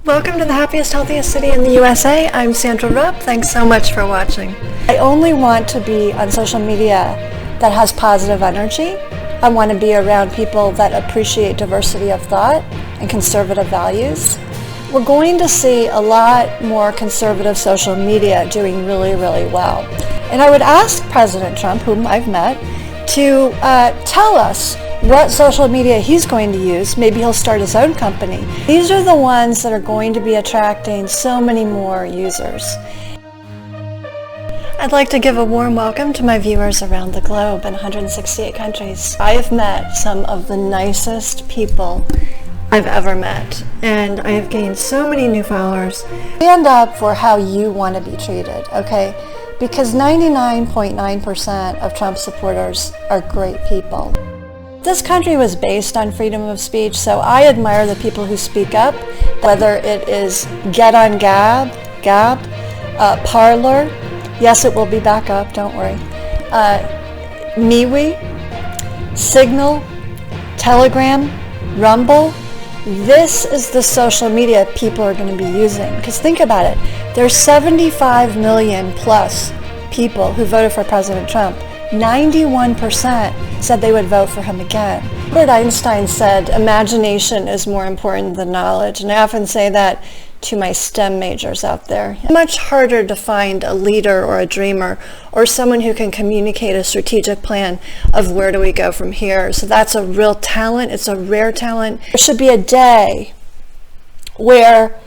Welcome to the happiest, healthiest city in the USA. I'm Sandra Rupp. Thanks so much for watching. I only want to be on social media that has positive energy. I want to be around people that appreciate diversity of thought and conservative values. We're going to see a lot more conservative social media doing really, really well. And I would ask President Trump, whom I've met, to tell us what social media he's going to use. Maybe he'll start his own company. These are the ones that are going to be attracting so many more users. I'd like to give a warm welcome to my viewers around the globe in 168 countries. I have met some of the nicest people I've ever met, and I have gained so many new followers. Stand up for how you want to be treated, okay? Because 99.9% of Trump supporters are great people. This country was based on freedom of speech, so I admire the people who speak up, whether it is Get on Gab, Parler, yes, it will be back up, don't worry, MeWe, Signal, Telegram, Rumble. This is the social media people are going to be using. Because think about it, there's 75 million plus people who voted for President Trump. 91% said they would vote for him again. Albert Einstein said, imagination is more important than knowledge. And I often say that to my STEM majors out there. It's much harder to find a leader or a dreamer or someone who can communicate a strategic plan of where do we go from here. So that's a real talent. It's a rare talent. There should be a day where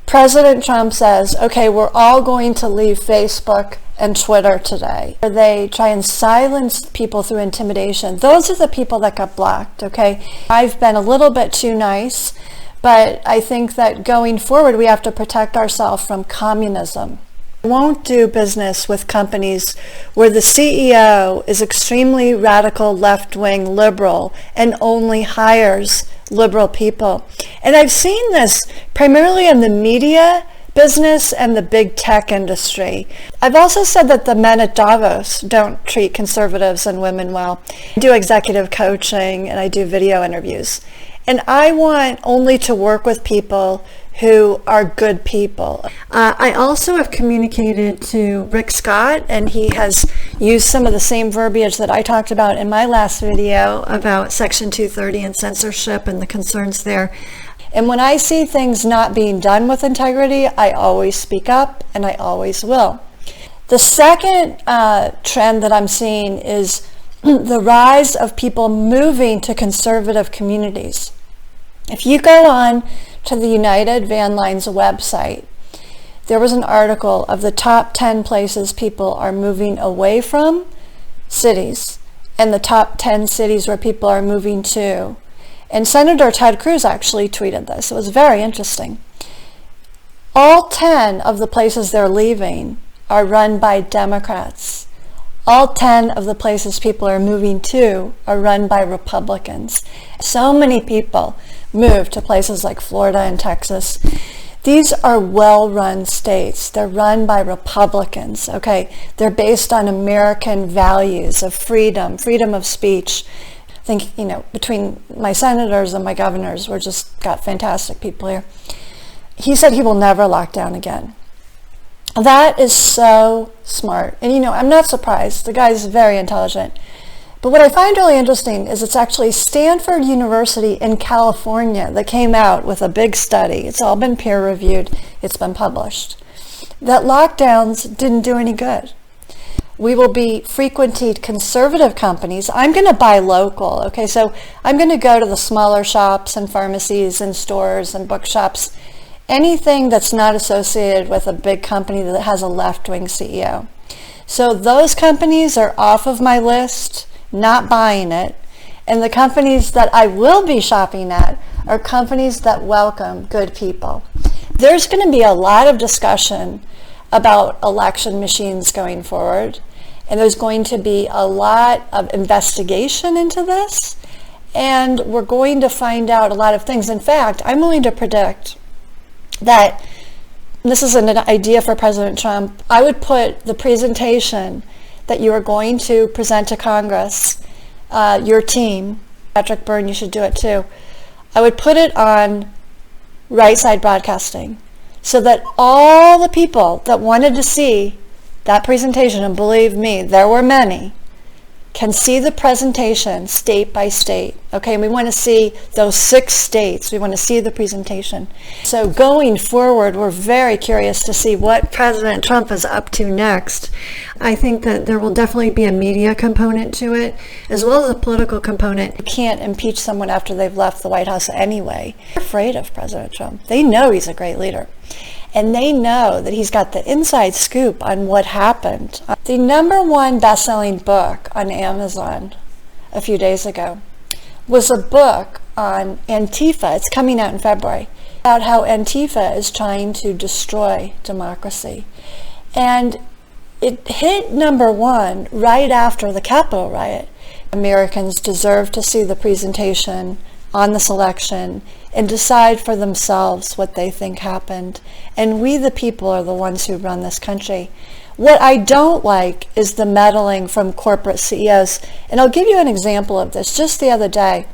President Trump says, okay, we're all going to leave Facebook and Twitter today. They try and silence people through intimidation. Those are the people that got blocked, okay? I've been a little bit too nice, but I think that going forward, we have to protect ourselves from communism. I won't do business with companies where the CEO is extremely radical, left-wing, liberal, and only hires liberal people. And I've seen this primarily in the media business and the big tech industry. I've also said that the men at Davos don't treat conservatives and women well. I do executive coaching and I do video interviews. And I want only to work with people who are good people. I also have communicated to Rick Scott, and he has used some of the same verbiage that I talked about in my last video about Section 230 and censorship and the concerns there. And when I see things not being done with integrity, I always speak up, and I always will. The second trend that I'm seeing is the rise of people moving to conservative communities. If you go on to the United Van Lines website, there was an article of the top 10 places people are moving away from cities and the top 10 cities where people are moving to. And Senator Ted Cruz actually tweeted this. It was very interesting. All 10 of the places they're leaving are run by Democrats. All 10 of the places people are moving to are run by Republicans. So many people move to places like Florida and Texas. These are well-run states. They're run by Republicans, okay? They're based on American values of freedom, freedom of speech. I think, between my senators and my governors, we're just got fantastic people here. He said he will never lock down again. That is so smart. And I'm not surprised. The guy's very intelligent. But what I find really interesting is it's actually Stanford University in California that came out with a big study. It's all been peer reviewed. It's been published. That lockdowns didn't do any good. We will be frequenting conservative companies. I'm going to buy local. Okay, so I'm going to go to the smaller shops and pharmacies and stores and bookshops. Anything that's not associated with a big company that has a left-wing CEO. So those companies are off of my list, not buying it. And the companies that I will be shopping at are companies that welcome good people. There's going to be a lot of discussion about election machines going forward. And there's going to be a lot of investigation into this. And we're going to find out a lot of things. In fact, I'm willing to predict that this is an idea for President Trump. I would put the presentation that you are going to present to Congress, your team, Patrick Byrne, you should do it too. I would put it on right side broadcasting, so that all the people that wanted to see that presentation, and believe me, there were many, can see the presentation state by state. Okay, and we want to see those 6 states. We want to see the presentation. So going forward, we're very curious to see what President Trump is up to next. I think that there will definitely be a media component to it, as well as a political component. You can't impeach someone after they've left the White House anyway. They're afraid of President Trump. They know he's a great leader. And they know that he's got the inside scoop on what happened. The #1 best-selling book on Amazon a few days ago was a book on Antifa. It's coming out in February, about how Antifa is trying to destroy democracy. And it hit #1 right after the Capitol riot. Americans deserve to see the presentation on this election and decide for themselves what they think happened. And we, the people, are the ones who run this country. What I don't like is the meddling from corporate CEOs. And I'll give you an example of this. Just the other day,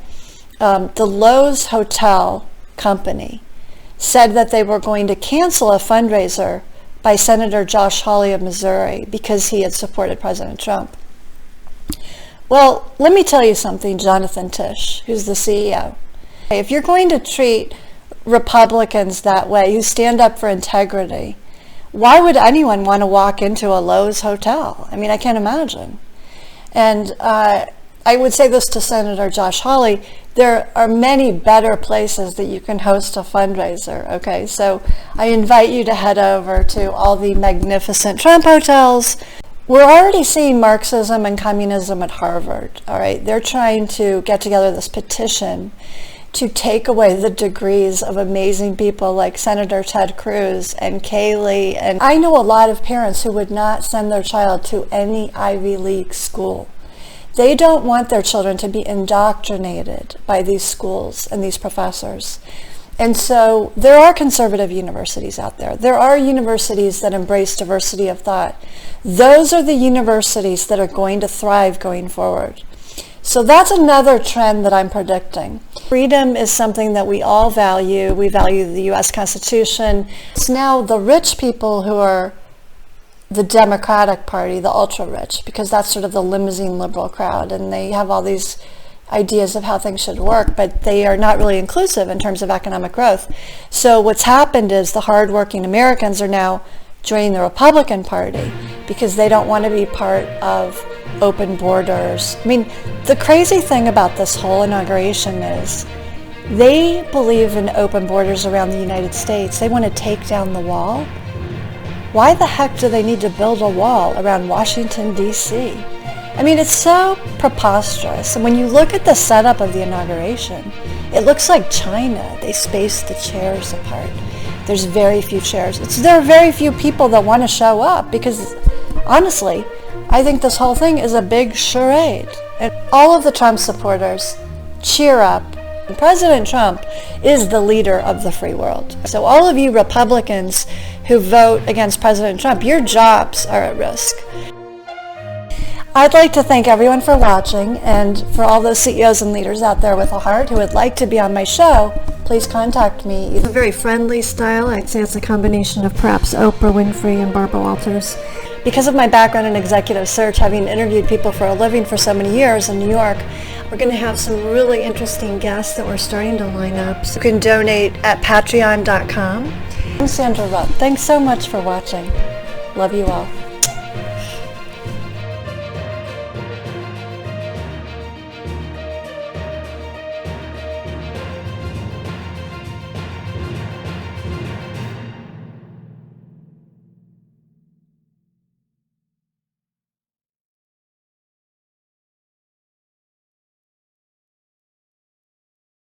the Lowe's Hotel company said that they were going to cancel a fundraiser by Senator Josh Hawley of Missouri because he had supported President Trump. Well, let me tell you something, Jonathan Tisch, who's the CEO. If you're going to treat Republicans that way, who stand up for integrity, why would anyone want to walk into a Lowe's hotel? I mean, I can't imagine. And I would say this to Senator Josh Hawley: there are many better places that you can host a fundraiser, okay? So I invite you to head over to all the magnificent Trump hotels. We're already seeing Marxism and communism at Harvard, all right? They're trying to get together this petition to take away the degrees of amazing people like Senator Ted Cruz and Kayleigh. And I know a lot of parents who would not send their child to any Ivy League school. They don't want their children to be indoctrinated by these schools and these professors. And so there are conservative universities out there. There are universities that embrace diversity of thought. Those are the universities that are going to thrive going forward. So that's another trend that I'm predicting. Freedom is something that we all value. We value the U.S. Constitution. It's now the rich people who are the Democratic Party, the ultra-rich, because that's sort of the limousine liberal crowd, and they have all these ideas of how things should work, but they are not really inclusive in terms of economic growth. So what's happened is the hardworking Americans are now joining the Republican Party because they don't want to be part of open borders. I mean, the crazy thing about this whole inauguration is they believe in open borders around the United States. They want to take down the wall. Why the heck do they need to build a wall around Washington, D.C.? I mean, it's so preposterous. And when you look at the setup of the inauguration, it looks like China. They spaced the chairs apart. There's very few chairs. There are very few people that want to show up because, honestly, I think this whole thing is a big charade. And all of the Trump supporters, cheer up. President Trump is the leader of the free world. So all of you Republicans who vote against President Trump, your jobs are at risk. I'd like to thank everyone for watching, and for all those CEOs and leaders out there with a heart who would like to be on my show, please contact me. It's a very friendly style. I'd say it's a combination of perhaps Oprah Winfrey and Barbara Walters. Because of my background in executive search, having interviewed people for a living for so many years in New York, we're going to have some really interesting guests that we're starting to line up. So you can donate at patreon.com. I'm Sandra Rupp. Thanks so much for watching. Love you all.